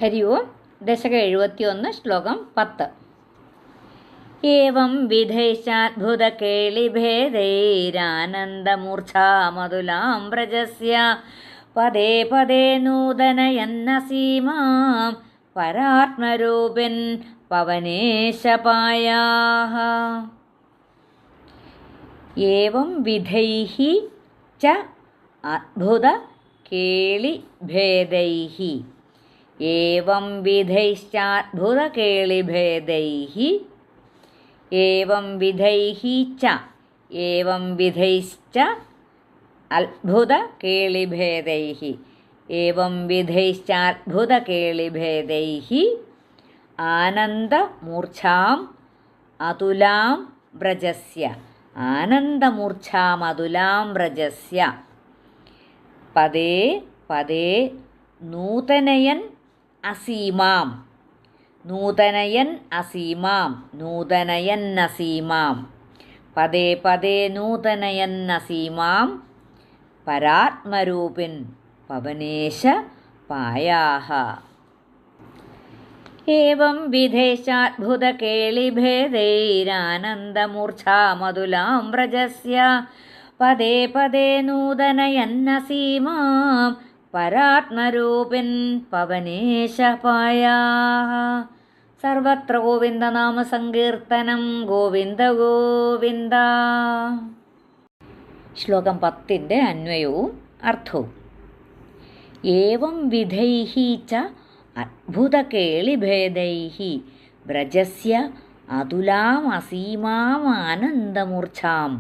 ഹരി ഓം. ദശകം 71, ശ്ലോകം 10. ഏവം വിധൈശ്ചാദ്ഭുതകേളിഭേദൈരാനന്ദമൂർച്ഛാമതുലാം വ്രജസ്യ പദേ പദേ നൂതനയന്നസീമാം പരാത്മരൂപിൻ പവനേശപായാഃ. ഏവം വിധൈഃ ച അദ്ഭുതകേളിഭേദൈഃ. ഏവം വിധൈശ്ചാദ്ഭുതകേളിഭേദൈഃ. ഏവം വിധൈഃ ച. ഏവം വിധൈശ്ച അദ്ഭുതകേളിഭേദൈഃ. ഏവം വിധൈശ്ചാദ്ഭുതകേളിഭേദൈഃ ആനന്ദമൂർച്ഛാം അതുലാം വ്രജസ്യ. ആനന്ദമൂർച്ഛാമതുലാം വ്രജസ്യ പദേ പദേ നൂതനയൻ അസീമാം. നൂതനയൻ അസീമാം. നൂതനയൻ അസീമാം. പദേ പദേ നൂതനയൻ അസീമാം പരാത്മരൂപിൻ പവനേശ പായാഃ. ഏവം വിധൈശ്ചാദ്ഭുതകേളിഭേദൈരാനന്ദമൂർച്ഛാമതുലാം വ്രജസ്യ പദേ പദേ നൂതനയന്നസീമാം പരാത്മരൂപിൻ പവനേശ പായാഃ. സർവത്ര ഗോവിന്ദനാമസങ്കീർത്തനം. ഗോവിന്ദ ഗോവിന്ദ. ശ്ലോകം 10 അന്വയവും അർത്ഥവും. ഏവം വിധൈഃ ച അദ്ഭുതകേളിഭേദൈഃ വ്രജസ്യ അതുലാം അസീമാം ആനന്ദമൂർച്ഛാം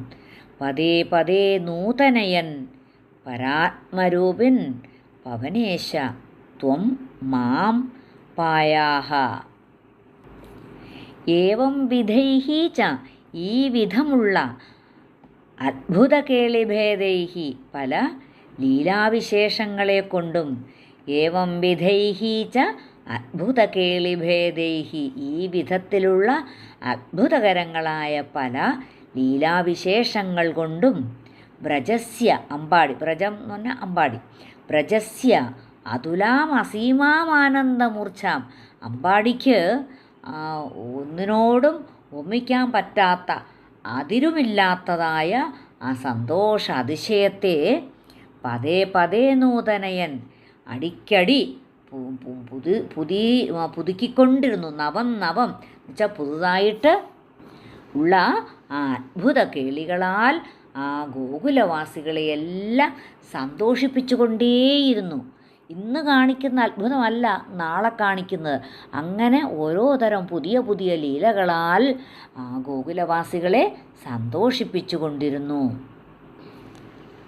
പദേ പദേ നൂതനയൻ പരാത്മരൂപിൻ പവനേശ ത്വം മാം പായാഃ. ഏവം വിധൈഃ ച ഈ വിധമുള്ള അദ്ഭുതകേളിഭേദൈഃ പല ലീലാവിശേഷങ്ങളെ കൊണ്ടും. ഏവം വിധൈഃ ച അദ്ഭുതകേളിഭേദൈഃ ഈ വിധത്തിലുള്ള അദ്ഭുതകരങ്ങളായ പല ലീലാവിശേഷങ്ങൾ കൊണ്ടും. വ്രജസ്യ അമ്പാടി. വ്രജം എന്ന് പറഞ്ഞാൽ അമ്പാടി. വ്രജസ്യ അതുലാം അസീമാം ആനന്ദമൂർച്ഛാം അമ്പാടിക്ക് ഒന്നിനോടും ഒമ്മിക്കാൻ പറ്റാത്ത അതിരുമില്ലാത്തതായ ആ സന്തോഷ അതിശയത്തെ പദേ പദേ നൂതനയൻ അടിക്കടി പുതുക്കിക്കൊണ്ടിരുന്നു. നവം നവം എന്ന് വെച്ചാൽ പുതുതായിട്ട് ഉള്ള ആ അദ്ഭുത കേളികളാൽ ആ ഗോകുലവാസികളെയെല്ലാം സന്തോഷിപ്പിച്ചുകൊണ്ടേയിരുന്നു. ഇന്ന് കാണിക്കുന്ന അത്ഭുതമല്ല നാളെ കാണിക്കുന്നത്. അങ്ങനെ ഓരോ തരം പുതിയ പുതിയ ലീലകളാൽ ആ ഗോകുലവാസികളെ സന്തോഷിപ്പിച്ചുകൊണ്ടിരുന്നു.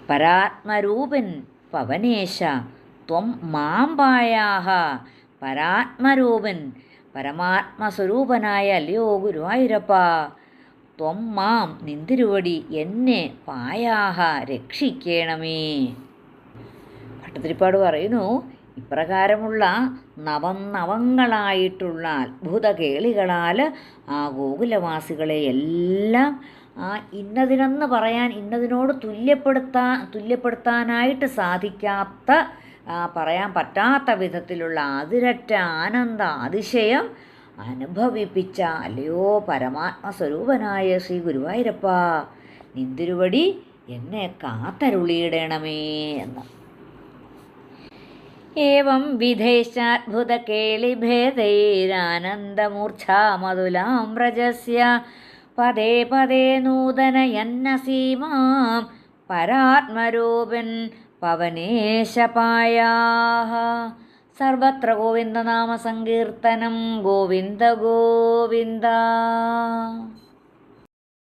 പരാത്മരൂപൻ പവനേശ ത്വം മാം പായാഃ. പരാത്മരൂപൻ പരമാത്മസ്വരൂപനായ അല്ലയോ ഗുരുവായൂരപ്പ, ത്വം മാം നിന്തിരുവടി എന്നെ പായാഃ രക്ഷിക്കണമേ. ഭട്ടതിരിപ്പാട് പറയുന്നു, ഇപ്രകാരമുള്ള നവങ്ങളായിട്ടുള്ള അത്ഭുത കേളികളാൽ ആ ഗോകുലവാസികളെ എല്ലാം ഇന്നതിനെന്ന് പറയാൻ ഇന്നതിനോട് തുല്യപ്പെടുത്താനായിട്ട് സാധിക്കാത്ത പറയാൻ പറ്റാത്ത വിധത്തിലുള്ള അതിരറ്റ ആനന്ദ അതിശയം അനുഭവിപ്പിച്ച അല്ലയോ പരമാത്മസ്വരൂപനായ ശ്രീ ഗുരുവായൂരപ്പ, നിന്തിരുവടി എന്നെ കാത്തരുളിയിടണമേ എന്ന്. ഏവം വിധൈശ്ചാദ്ഭുതകേളിഭേദൈരാനന്ദമൂർച്ഛാമതുലാം വ്രജസ്യ പദേ പദേ നൂതനയന്നസീമാം പരാത്മരൂപിൻ പവനേശ പായാഃ. സർവത്ര ഗോവിന്ദനാമസങ്കീർത്തനം. ഗോവിന്ദ ഗോവിന്ദ.